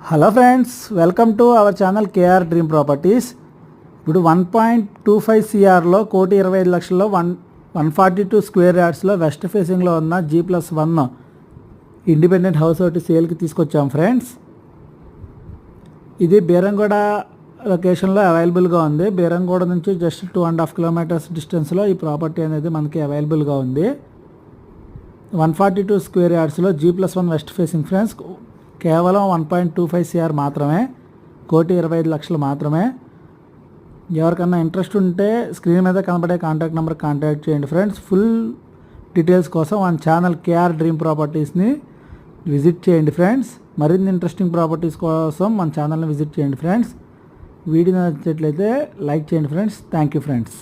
Hello friends, welcome to our channel KR dream properties. ఇప్పుడు 1.25 సిఆర్లో 1,25,00,000లో 142 square యార్డ్స్లో west ఫేసింగ్లో ఉన్న G+1 independent house ఒకటి సేల్కి తీసుకొచ్చాం ఫ్రెండ్స్. ఇది బీరంగూడ లొకేషన్లో అవైలబుల్గా ఉంది. బీరంగూడ నుంచి జస్ట్ 2.5 కిలోమీటర్స్ డిస్టెన్స్లో ఈ ప్రాపర్టీ అనేది మనకి అవైలబుల్గా ఉంది. 142 స్క్వేర్ యార్డ్స్లో G+1 వెస్ట్ ఫేసింగ్ ఫ్రెండ్స్. కేవలం 1.25 సిఆర్ మాత్రమే, 1,25,00,000 మాత్రమే. ఎవరికన్నా ఇంట్రెస్ట్ ఉంటే స్క్రీన్ మీద కనబడే కాంటాక్ట్ నెంబర్ కాంటాక్ట్ చేయండి ఫ్రెండ్స్. ఫుల్ డీటెయిల్స్ కోసం మన ఛానల్ కేఆర్ డ్రీమ్ ప్రాపర్టీస్ని విజిట్ చేయండి ఫ్రెండ్స్. మరిన్ని ఇంట్రెస్టింగ్ ప్రాపర్టీస్ కోసం మన ఛానల్ని విజిట్ చేయండి ఫ్రెండ్స్. వీడియో నచ్చినట్లయితే లైక్ చేయండి ఫ్రెండ్స్. Thank you friends.